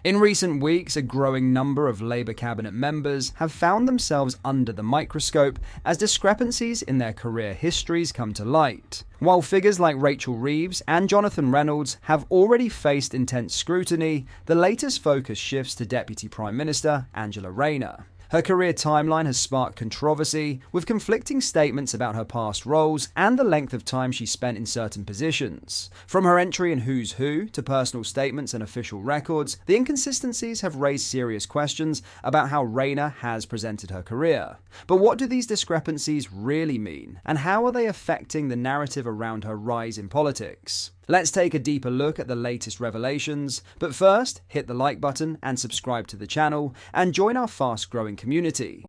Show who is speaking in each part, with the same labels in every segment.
Speaker 1: In recent weeks, a growing number of Labour cabinet members have found themselves under the microscope as discrepancies in their career histories come to light. While figures like Rachel Reeves and Jonathan Reynolds have already faced intense scrutiny, the latest focus shifts to Deputy Prime Minister Angela Rayner. Her career timeline has sparked controversy, with conflicting statements about her past roles and the length of time she spent in certain positions. From her entry in Who's Who to personal statements and official records, the inconsistencies have raised serious questions about how Rayner has presented her career. But what do these discrepancies really mean, and how are they affecting the narrative around her rise in politics? Let's take a deeper look at the latest revelations, but first, hit the like button and subscribe to the channel, and join our fast-growing community.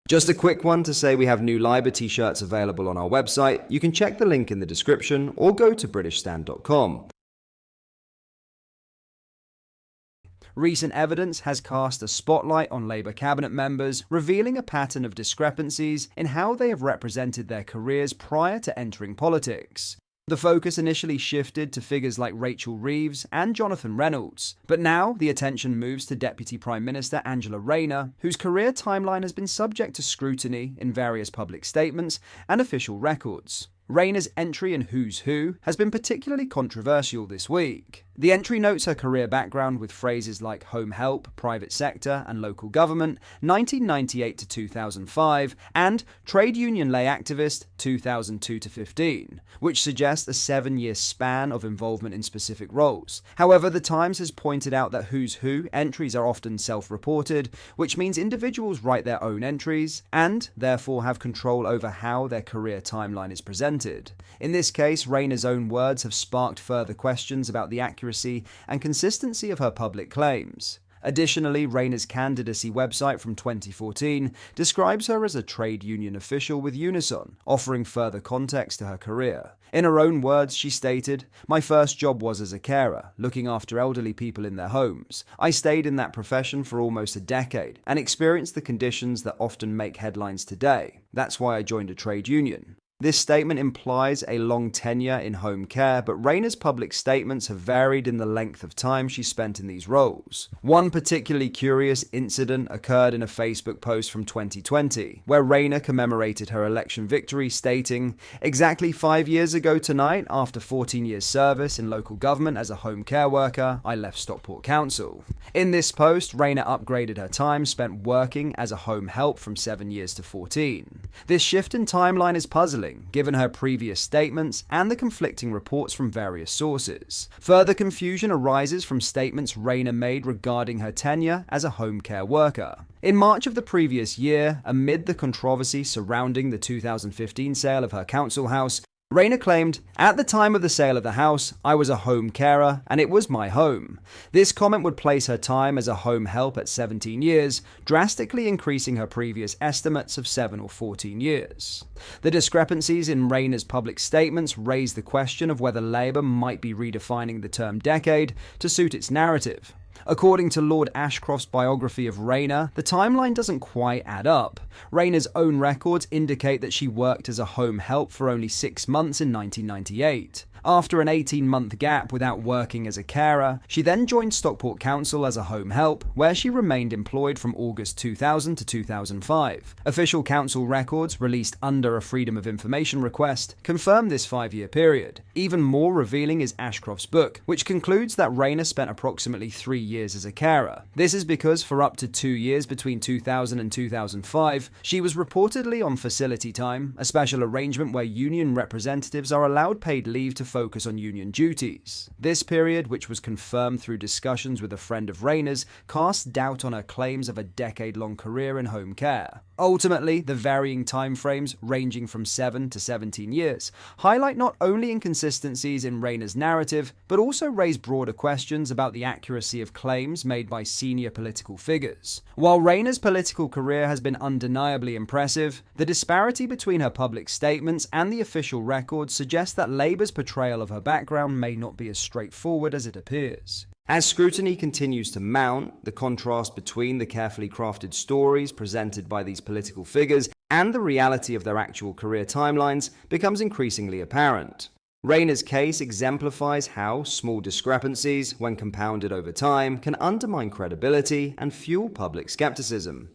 Speaker 1: Just a quick one to say we have new Liber t-shirts available on our website. You can check the link in the description or go to britishstand.com. Recent evidence has cast a spotlight on Labour cabinet members, revealing a pattern of discrepancies in how they have represented their careers prior to entering politics. The focus initially shifted to figures like Rachel Reeves and Jonathan Reynolds, but now the attention moves to Deputy Prime Minister Angela Rayner, whose career timeline has been subject to scrutiny in various public statements and official records. Rayner's entry in Who's Who has been particularly controversial this week. The entry notes her career background with phrases like home help, private sector and local government, 1998 to 2005, and trade union lay activist, 2002 to 15, which suggests a 7-year span of involvement in specific roles. However, The Times has pointed out that Who's Who entries are often self-reported, which means individuals write their own entries and therefore have control over how their career timeline is presented. In this case, Rayner's own words have sparked further questions about the accuracy and consistency of her public claims. Additionally, Rayner's candidacy website from 2014 describes her as a trade union official with Unison, offering further context to her career. In her own words, she stated, "My first job was as a carer, looking after elderly people in their homes. I stayed in that profession for almost a decade and experienced the conditions that often make headlines today. That's why I joined a trade union." This statement implies a long tenure in home care, but Rayner's public statements have varied in the length of time she spent in these roles. One particularly curious incident occurred in a Facebook post from 2020, where Rayner commemorated her election victory, stating, "Exactly 5 years ago tonight, after 14 years service in local government as a home care worker, I left Stockport Council." In this post, Rayner upgraded her time spent working as a home help from 7 years to 14. This shift in timeline is puzzling, given her previous statements and the conflicting reports from various sources. Further confusion arises from statements Rayner made regarding her tenure as a home care worker. In March of the previous year, amid the controversy surrounding the 2015 sale of her council house, Rayner claimed, "At the time of the sale of the house, I was a home carer and it was my home." This comment would place her time as a home help at 17 years, drastically increasing her previous estimates of 7 or 14 years. The discrepancies in Rayner's public statements raise the question of whether Labour might be redefining the term decade to suit its narrative. According to Lord Ashcroft's biography of Rayner, the timeline doesn't quite add up. Rayner's own records indicate that she worked as a home help for only 6 months in 1998. After an 18-month gap without working as a carer, she then joined Stockport Council as a home help, where she remained employed from August 2000 to 2005. Official council records, released under a Freedom of Information request, confirm this 5-year period. Even more revealing is Ashcroft's book, which concludes that Rayner spent approximately 3 years as a carer. This is because for up to 2 years between 2000 and 2005, she was reportedly on facility time, a special arrangement where union representatives are allowed paid leave to focus on union duties. This period, which was confirmed through discussions with a friend of Rayner's, casts doubt on her claims of a decade-long career in home care. Ultimately, the varying timeframes, ranging from 7 to 17 years, highlight not only inconsistencies in Rayner's narrative, but also raise broader questions about the accuracy of claims made by senior political figures. While Rayner's political career has been undeniably impressive, the disparity between her public statements and the official records suggests that Labour's portrayal of her background may not be as straightforward as it appears. As scrutiny continues to mount, the contrast between the carefully crafted stories presented by these political figures and the reality of their actual career timelines becomes increasingly apparent. Rayner's case exemplifies how small discrepancies, when compounded over time, can undermine credibility and fuel public skepticism.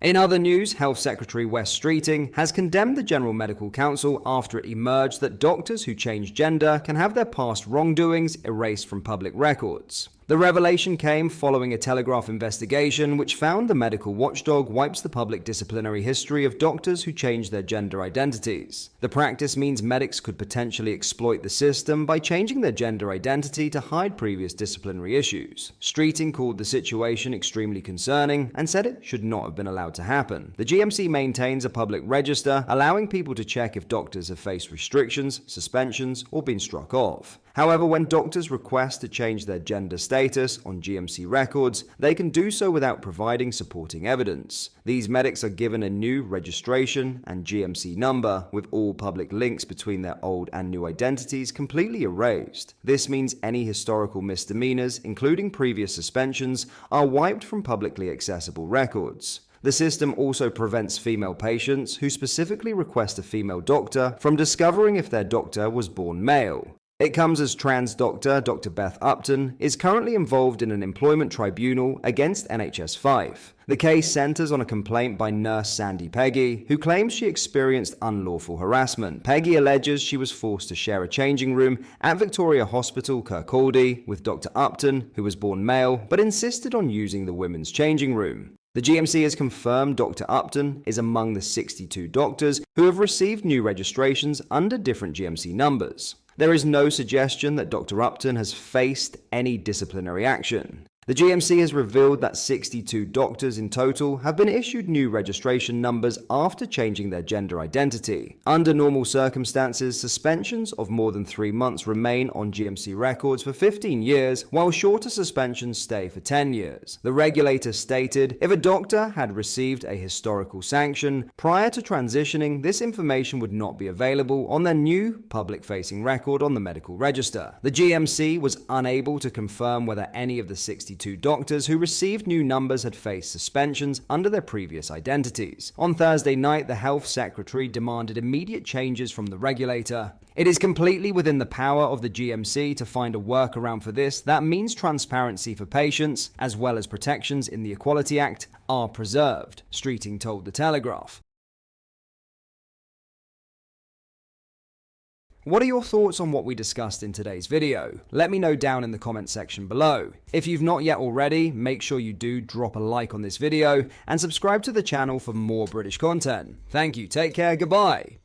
Speaker 1: In other news, Health Secretary Wes Streeting has condemned the General Medical Council after it emerged that doctors who change gender can have their past wrongdoings erased from public records. The revelation came following a Telegraph investigation which found the medical watchdog wipes the public disciplinary history of doctors who change their gender identities. The practice means medics could potentially exploit the system by changing their gender identity to hide previous disciplinary issues. Streeting called the situation extremely concerning and said it should not have been allowed to happen. The GMC maintains a public register allowing people to check if doctors have faced restrictions, suspensions, or been struck off. However, when doctors request to change their gender status on GMC records, they can do so without providing supporting evidence. These medics are given a new registration and GMC number, with all public links between their old and new identities completely erased. This means any historical misdemeanors, including previous suspensions, are wiped from publicly accessible records. The system also prevents female patients who specifically request a female doctor from discovering if their doctor was born male. It comes as trans doctor Dr. Beth Upton is currently involved in an employment tribunal against NHS Fife. The case centers on a complaint by nurse Sandy Peggy, who claims she experienced unlawful harassment. Peggy alleges she was forced to share a changing room at Victoria Hospital, Kirkcaldy, with Dr. Upton, who was born male, but insisted on using the women's changing room. The GMC has confirmed Dr. Upton is among the 62 doctors who have received new registrations under different GMC numbers. There is no suggestion that Dr. Upton has faced any disciplinary action. The GMC has revealed that 62 doctors in total have been issued new registration numbers after changing their gender identity. Under normal circumstances, suspensions of more than 3 months remain on GMC records for 15 years, while shorter suspensions stay for 10 years. The regulator stated if a doctor had received a historical sanction prior to transitioning, this information would not be available on their new public-facing record on the medical register. The GMC was unable to confirm whether any of the 62 doctors who received new numbers had faced suspensions under their previous identities. On Thursday night, the Health Secretary demanded immediate changes from the regulator. It is completely within the power of the GMC to find a workaround for this that means transparency for patients, as well as protections in the Equality Act, are preserved, Streeting told the Telegraph. What are your thoughts on what we discussed in today's video? Let me know down in the comment section below. If you've not yet already, make sure you do drop a like on this video and subscribe to the channel for more British content. Thank you, take care, goodbye.